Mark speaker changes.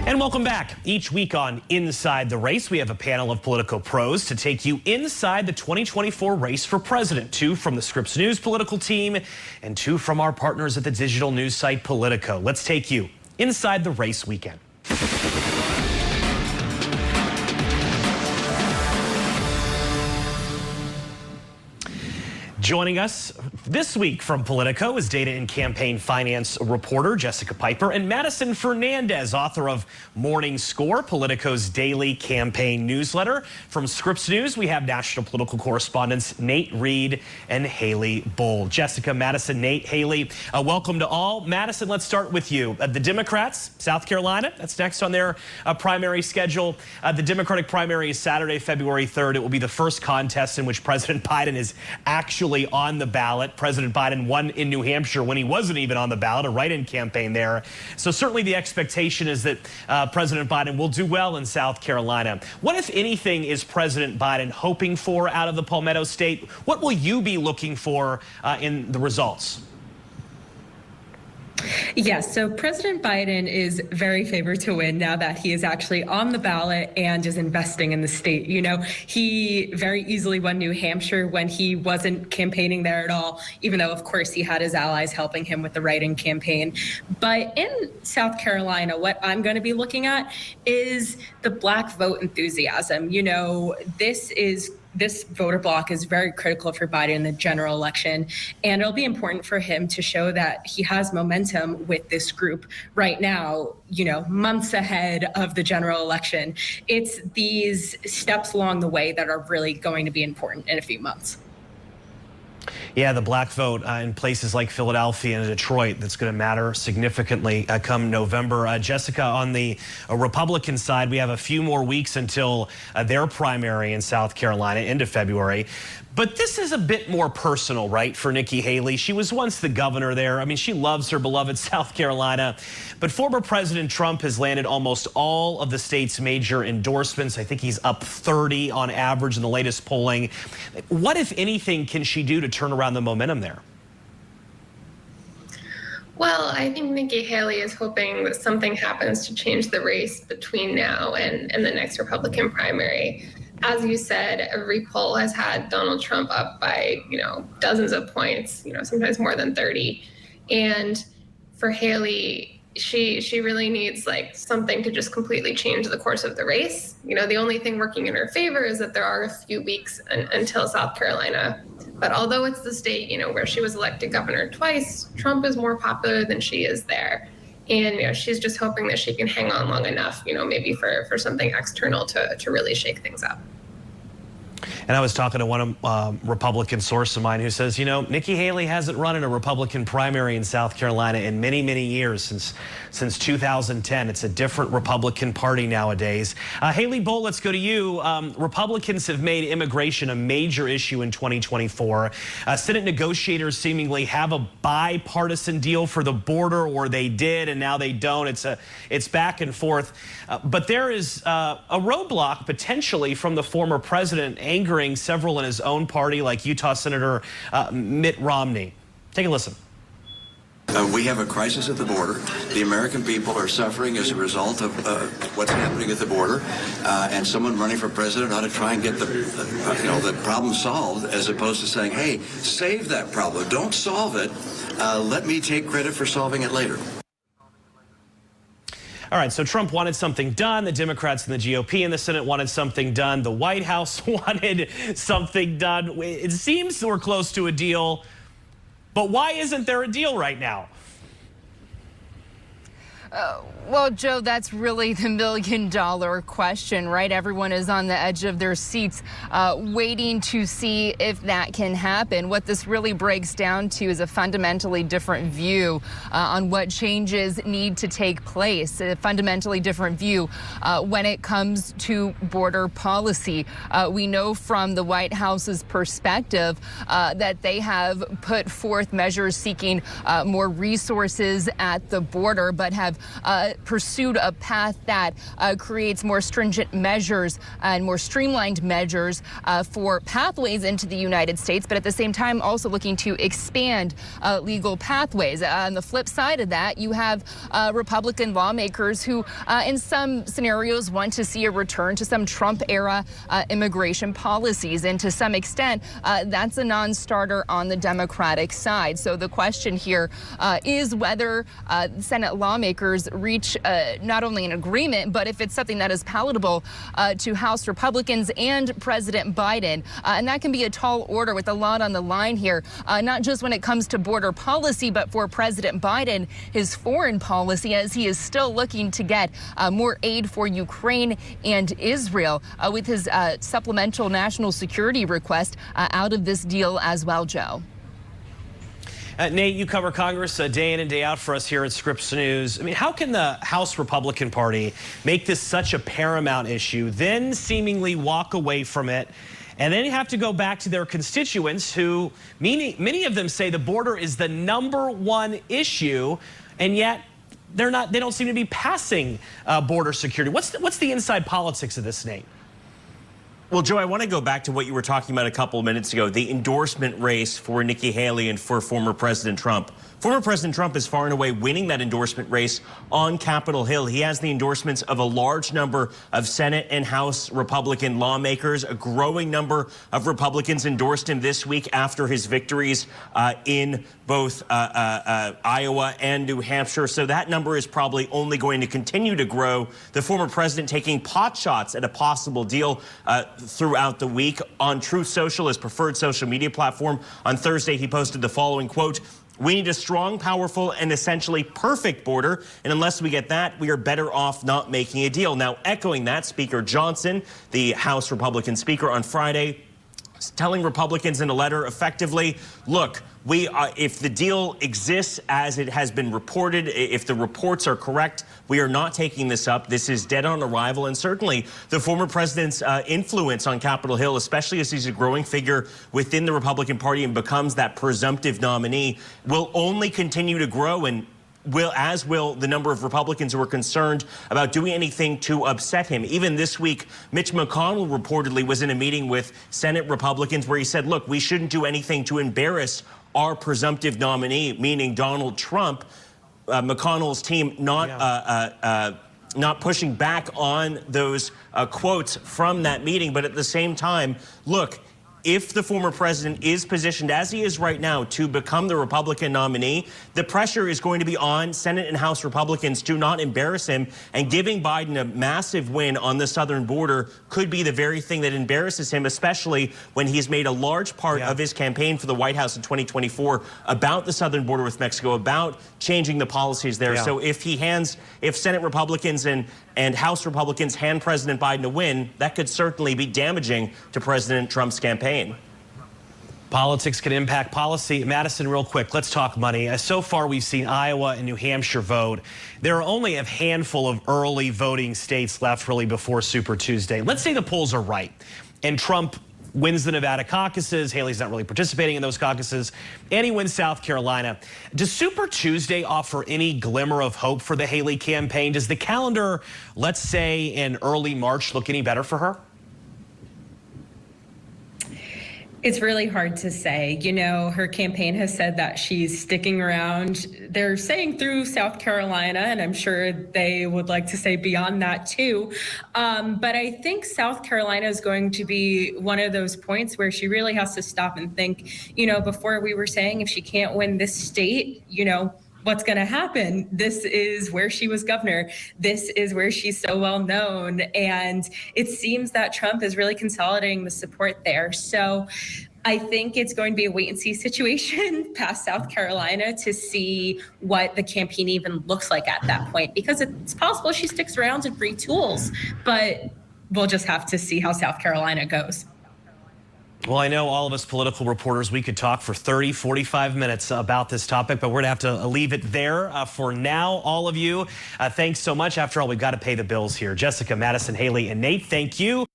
Speaker 1: And welcome back. Each week on Inside the Race, we have a panel of Politico pros to take you inside the 2024 race for president. 2 from the Scripps News political team and 2 from our partners at the digital news site Politico. Let's take you inside the race weekend. Joining us this week from Politico is data and campaign finance reporter Jessica Piper and Madison Fernandez, author of Morning Score, Politico's daily campaign newsletter. From Scripps News, we have national political correspondents Nate Reed and Haley Bull. Jessica, Madison, Nate, Haley, welcome to all. Madison, let's start with you. The Democrats, South Carolina, that's next on their primary schedule. The Democratic primary is Saturday, February 3rd. It will be the first contest in which President Biden is actually on the ballot. President Biden won in New Hampshire when he wasn't even on the ballot, a write-in campaign there. So certainly the expectation is that President Biden will do well in South Carolina. What, if anything, is President Biden hoping for out of the Palmetto State? What will you be looking for in the results?
Speaker 2: Yes, so President Biden is very favored to win now that he is actually on the ballot and is investing in the state. You know, he very easily won New Hampshire when he wasn't campaigning there at all, even though, of course, he had his allies helping him with the write-in campaign. But in South Carolina, what I'm going to be looking at is the Black vote enthusiasm. You know, this voter bloc is very critical for Biden in the general election, and it'll be important for him to show that he has momentum with this group right now, you know, months ahead of the general election. It's these steps along the way that are really going to be important in a few months.
Speaker 1: Yeah, the Black vote in places like Philadelphia and Detroit, that's going to matter significantly come November. Jessica, on the Republican side, we have a few more weeks until their primary in South Carolina, into February. But this is a bit more personal, right, for Nikki Haley. She was once the governor there. I mean, she loves her beloved South Carolina. But former President Trump has landed almost all of the state's major endorsements. I think he's up 30 on average in the latest polling. What, if anything, can she do to turn around the momentum there?
Speaker 3: Well, I think Nikki Haley is hoping that something happens to change the race between now and the next Republican primary. As you said, every poll has had Donald Trump up by, dozens of points, sometimes more than 30. And for Haley, she really needs something to just completely change the course of the race. The only thing working in her favor is that there are a few weeks until South Carolina. But although it's the state, where she was elected governor twice, Trump is more popular than she is there. And, she's just hoping that she can hang on long enough, maybe for something external to really shake things up.
Speaker 1: And I was talking to one Republican source of mine who says, Nikki Haley hasn't run in a Republican primary in South Carolina in many, many years, since 2010. It's a different Republican Party nowadays. Haley Bull, let's go to you. Republicans have made immigration a major issue in 2024. Senate negotiators seemingly have a bipartisan deal for the border, or they did, and now they don't. It's back and forth. But there is a roadblock potentially from the former president, angering several in his own party, like Utah Senator Mitt Romney. Take a listen.
Speaker 4: We have a crisis at the border. The American people are suffering as a result of what's happening at the border, and someone running for president ought to try and get the problem solved, as opposed to saying, hey, save that problem. Don't solve it. Let me take credit for solving it later.
Speaker 1: All right, so Trump wanted something done. The Democrats and the GOP in the Senate wanted something done. The White House wanted something done. It seems we're close to a deal, but why isn't there a deal right now?
Speaker 5: Well, Joe, that's really the million-dollar question, right? Everyone is on the edge of their seats waiting to see if that can happen. What this really breaks down to is a fundamentally different view on what changes need to take place, a fundamentally different view when it comes to border policy. We know from the White House's perspective that they have put forth measures seeking more resources at the border, but have pursued a path that creates more stringent measures and more streamlined measures for pathways into the United States, but at the same time also looking to expand legal pathways. On the flip side of that, you have Republican lawmakers who in some scenarios want to see a return to some Trump-era immigration policies, and to some extent that's a non-starter on the Democratic side. So the question here is whether Senate lawmakers reach not only an agreement, but if it's something that is palatable to House Republicans and President Biden. And that can be a tall order with a lot on the line here, not just when it comes to border policy, but for President Biden, his foreign policy, as he is still looking to get more aid for Ukraine and Israel with his supplemental national security request out of this deal as well, Joe.
Speaker 1: Nate, you cover Congress day in and day out for us here at Scripps News. I mean, how can the House Republican Party make this such a paramount issue, then seemingly walk away from it, and then have to go back to their constituents who, many of them say the border is the #1 issue, and yet they don't seem to be passing border security. What's the inside politics of this, Nate?
Speaker 6: Well, Joe, I want to go back to what you were talking about a couple of minutes ago, the endorsement race for Nikki Haley and for former President Trump. Former President Trump is far and away winning that endorsement race on Capitol Hill. He has the endorsements of a large number of Senate and House Republican lawmakers. A growing number of Republicans endorsed him this week after his victories in both Iowa and New Hampshire. So that number is probably only going to continue to grow. The former president taking pot shots at a possible deal throughout the week. On Truth Social, his preferred social media platform, on Thursday, he posted the following quote: "We need a strong, powerful, and essentially perfect border, and unless we get that, we are better off not making a deal." Now, echoing that, Speaker Johnson, the House Republican Speaker, on Friday, telling Republicans in a letter effectively, look, if the deal exists as it has been reported, if the reports are correct, we are not taking this up. This is dead on arrival. And certainly the former president's influence on Capitol Hill, especially as he's a growing figure within the Republican Party and becomes that presumptive nominee, will only continue to grow, and as will the number of Republicans who are concerned about doing anything to upset him. Even this week, Mitch McConnell reportedly was in a meeting with Senate Republicans where he said, look, we shouldn't do anything to embarrass our presumptive nominee, meaning Donald Trump. McConnell's team not pushing back on those quotes from that meeting. But at the same time, look, if the former president is positioned, as he is right now, to become the Republican nominee, the pressure is going to be on Senate and House Republicans to not embarrass him. And giving Biden a massive win on the southern border could be the very thing that embarrasses him, especially when he's made a large part of his campaign for the White House in 2024 about the southern border with Mexico, about changing the policies there. So if Senate Republicans and House Republicans hand President Biden a win, that could certainly be damaging to President Trump's campaign.
Speaker 1: Politics can impact policy. Madison, real quick, let's talk money. So far, we've seen Iowa and New Hampshire vote. There are only a handful of early voting states left really before Super Tuesday. Let's say the polls are right and Trump wins the Nevada caucuses. Haley's not really participating in those caucuses, and he wins South Carolina. Does Super Tuesday offer any glimmer of hope for the Haley campaign? Does the calendar, let's say in early March, look any better for her?
Speaker 2: It's really hard to say. You know, her campaign has said that she's sticking around. They're saying through South Carolina, and I'm sure they would like to say beyond that too. But I think South Carolina is going to be one of those points where she really has to stop and think, you know, before we were saying if she can't win this state, you know, what's going to happen? This is where she was governor. This is where she's so well known. And it seems that Trump is really consolidating the support there. So I think it's going to be a wait and see situation past South Carolina to see what the campaign even looks like at that point, because it's possible she sticks around to retools, but we'll just have to see how South Carolina goes.
Speaker 1: Well, I know all of us political reporters, we could talk for 30, 45 minutes about this topic, but we're going to have to leave it there for now. All of you, thanks so much. After all, we've got to pay the bills here. Jessica, Madison, Haley, and Nate, thank you.